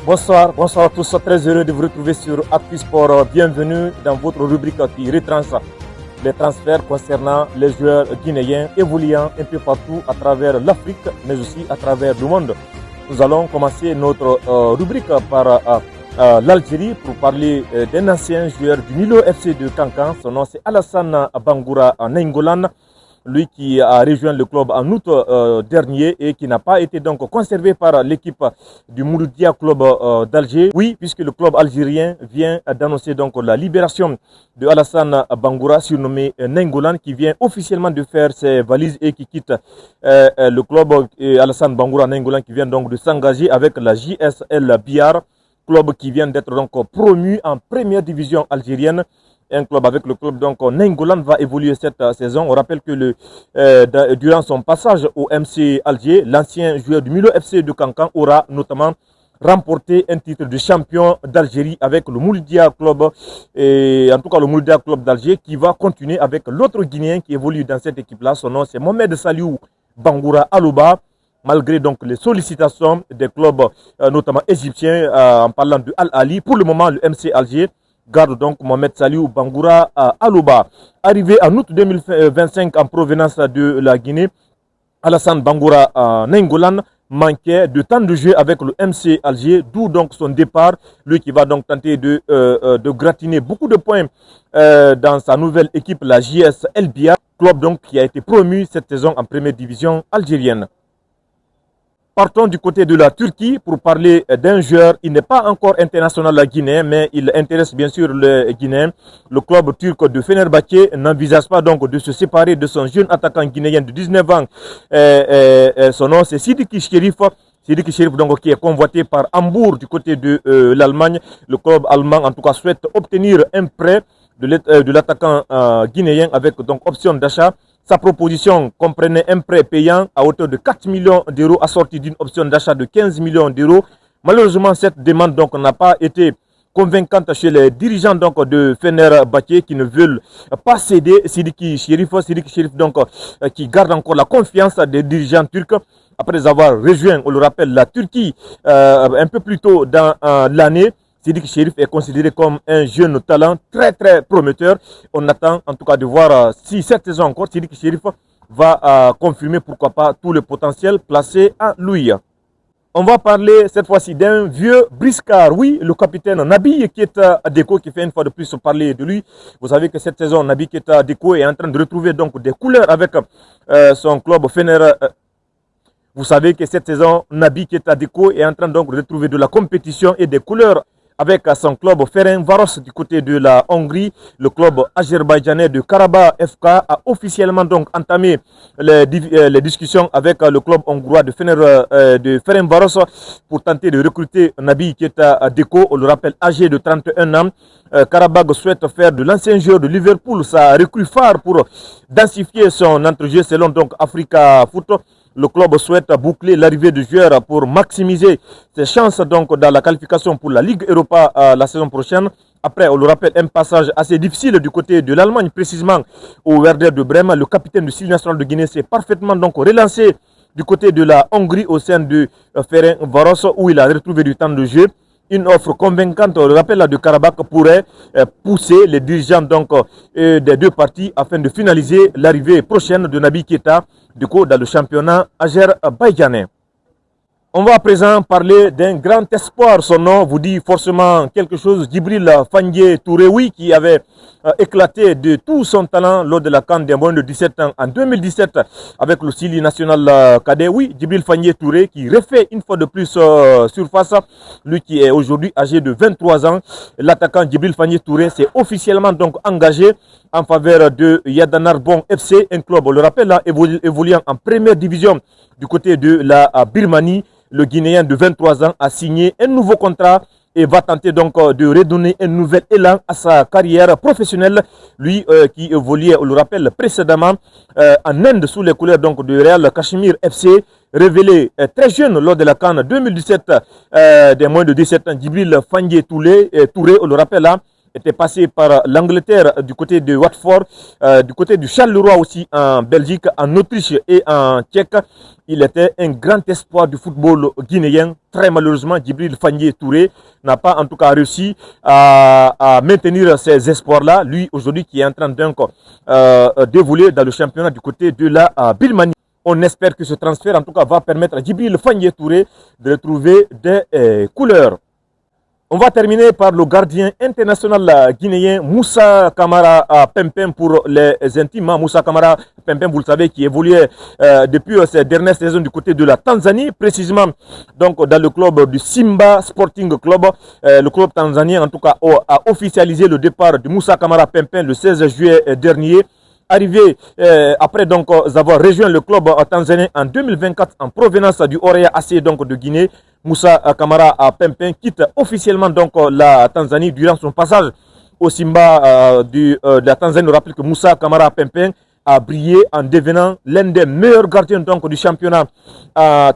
Bonsoir à tous, très heureux de vous retrouver sur Actu Sport. Bienvenue dans votre rubrique qui retrace les transferts concernant les joueurs guinéens évoluant un peu partout à travers l'Afrique, mais aussi à travers le monde. Nous allons commencer notre rubrique par l'Algérie pour parler d'un ancien joueur du Nilo FC de Kankan. Son nom c'est Alassane Bangoura Nainggolan. Lui qui a rejoint le club en août dernier et qui n'a pas été donc conservé par l'équipe du Mouloudia Club d'Alger. Oui, puisque le club algérien vient d'annoncer donc la libération de Alassane Bangoura, surnommé Nainggolan, qui vient officiellement de faire ses valises et qui quitte le club. Alassane Bangoura Nainggolan qui vient donc de s'engager avec la JSL Biar, club qui vient d'être donc promu en première division algérienne. Un club avec le club donc Nainggolan va évoluer cette saison. On rappelle que durant son passage au MC Alger, l'ancien joueur du Milo FC de Kankan aura notamment remporté un titre de champion d'Algérie avec le Mouloudia Club, et en tout cas le Mouloudia Club d'Alger, qui va continuer avec l'autre Guinéen qui évolue dans cette équipe-là. Son nom c'est Mohamed Saliou Bangoura Alouba. Malgré donc les sollicitations des clubs notamment égyptiens, en parlant de Al Ali, pour le moment le MC Alger garde donc Mohamed Saliou Bangoura Alouba. Arrivé en août 2025 en provenance de la Guinée, Alassane Bangoura Nainggolan manquait de temps de jeu avec le MC Alger, d'où donc son départ. Lui qui va donc tenter de gratiner beaucoup de points dans sa nouvelle équipe, la JS Elbia, club donc qui a été promu cette saison en première division algérienne. Partons du côté de la Turquie pour parler d'un joueur. Il n'est pas encore international guinéen, mais il intéresse bien sûr les Guinéens. Le club turc de Fenerbahçe n'envisage pas donc de se séparer de son jeune attaquant guinéen de 19 ans. Son nom c'est Sidiki Cherif. Sidiki Cherif donc qui est convoité par Hambourg du côté de l'Allemagne. Le club allemand en tout cas souhaite obtenir un prêt de l'attaquant guinéen avec donc option d'achat. Sa proposition comprenait un prêt payant à hauteur de 4 millions d'euros assorti d'une option d'achat de 15 millions d'euros. Malheureusement, cette demande donc n'a pas été convaincante chez les dirigeants donc de Fenerbahçe qui ne veulent pas céder Sidiki Cherif. Sidiki Cherif donc qui garde encore la confiance des dirigeants turcs après avoir rejoint, on le rappelle, la Turquie un peu plus tôt dans l'année. Sidiki Cherif est considéré comme un jeune talent très prometteur. On attend en tout cas de voir si cette saison encore Sidiki Cherif va confirmer pourquoi pas tout le potentiel placé à lui. On va parler cette fois-ci d'un vieux briscard. Oui, le capitaine Naby Keita Deko qui fait une fois de plus parler de lui. Vous savez que cette saison Naby Keita Deko est en train de retrouver donc des couleurs avec son club Fener. Vous savez que cette saison Naby Keita Deko est en train donc de retrouver de la compétition et des couleurs avec son club Ferencvaros du côté de la Hongrie. Le club azerbaïdjanais de Karabakh FK a officiellement donc entamé les discussions avec le club hongrois de Ferencvaros pour tenter de recruter Naby Keita Deko. On le rappelle, âgé de 31 ans. Karabakh souhaite faire de l'ancien joueur de Liverpool sa recrue phare pour densifier son entrejeu selon donc Africa Foot. Le club souhaite boucler l'arrivée de joueurs pour maximiser ses chances donc dans la qualification pour la Ligue Europa la saison prochaine. Après, on le rappelle, un passage assez difficile du côté de l'Allemagne, précisément au Werder de Brême. Le capitaine du Style national de Guinée s'est parfaitement donc relancé du côté de la Hongrie au sein de Ferencvaros où il a retrouvé du temps de jeu. Une offre convaincante, on le rappelle, de Karabakh pourrait pousser les dirigeants donc des deux parties afin de finaliser l'arrivée prochaine de Naby Keita Deko dans le championnat azerbaïdjanais. On va à présent parler d'un grand espoir. Son nom vous dit forcément quelque chose. Djibril Fandje Touré, oui, qui avait éclaté de tout son talent lors de la CAN des moins de 17 ans en 2017 avec le Sili national cadet. Oui, Djibril Fandje Touré qui refait une fois de plus surface. Lui qui est aujourd'hui âgé de 23 ans. L'attaquant Djibril Fandje Touré s'est officiellement donc engagé en faveur de Yadanarbon FC, un club, on le rappelle, évoluant en première division du côté de la Birmanie. Le Guinéen de 23 ans a signé un nouveau contrat et va tenter donc de redonner un nouvel élan à sa carrière professionnelle. Lui qui évoluait, on le rappelle, précédemment en Inde sous les couleurs donc de Real Kashmir FC, révélé très jeune lors de la CAN 2017 des moins de 17 ans. Djibril Fandje Touré, on le rappelle là, était passé par l'Angleterre du côté de Watford, du côté du Charleroi aussi en Belgique, en Autriche et en Tchèque. Il était un grand espoir du football guinéen. Très malheureusement, Djibril Fagné Touré n'a pas en tout cas réussi à maintenir ces espoirs-là. Lui, aujourd'hui, qui est en train donc d'évoluer dans le championnat du côté de la Birmanie. On espère que ce transfert, en tout cas, va permettre à Djibril Fagné Touré de retrouver des couleurs. On va terminer par le gardien international guinéen Moussa Kamara Pempem pour les intimes. Moussa Kamara Pempem, vous le savez, qui évoluait depuis ces dernières saisons du côté de la Tanzanie, précisément donc dans le club du Simba Sporting Club. Le club tanzanien, en tout cas, a officialisé le départ de Moussa Kamara Pempem le 16 juillet dernier. Arrivé après donc avoir rejoint le club tanzanien en 2024 en provenance du Orea AC donc de Guinée, Moussa Kamara Pempem quitte officiellement donc la Tanzanie durant son passage au Simba de la Tanzanie. On rappelle que Moussa Kamara Pempem a brillé en devenant l'un des meilleurs gardiens donc du championnat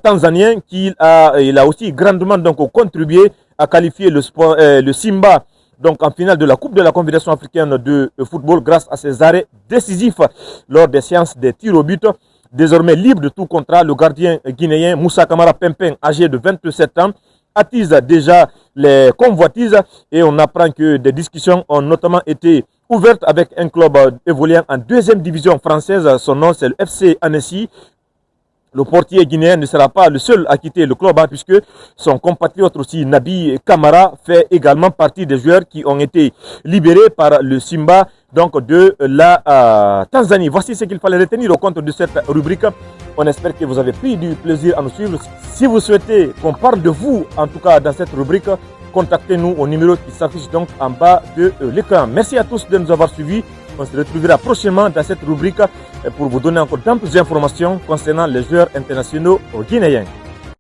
tanzanien. Il a aussi grandement donc contribué à qualifier le Simba donc en finale de la Coupe de la Confédération africaine de football grâce à ses arrêts décisifs lors des séances des tirs au but. Désormais libre de tout contrat, le gardien guinéen Moussa Kamara Pempem, âgé de 27 ans, attise déjà les convoitises et on apprend que des discussions ont notamment été ouvertes avec un club évoluant en deuxième division française. Son nom c'est le FC Annecy. Le portier guinéen ne sera pas le seul à quitter le club puisque son compatriote aussi Nabi Kamara fait également partie des joueurs qui ont été libérés par le Simba donc de la Tanzanie. Voici ce qu'il fallait retenir au compte de cette rubrique. On espère que vous avez pris du plaisir à nous suivre. Si vous souhaitez qu'on parle de vous en tout cas dans cette rubrique, contactez-nous au numéro qui s'affiche donc en bas de l'écran. Merci à tous de nous avoir suivis. On se retrouvera prochainement dans cette rubrique pour vous donner encore d'amples informations concernant les joueurs internationaux guinéens.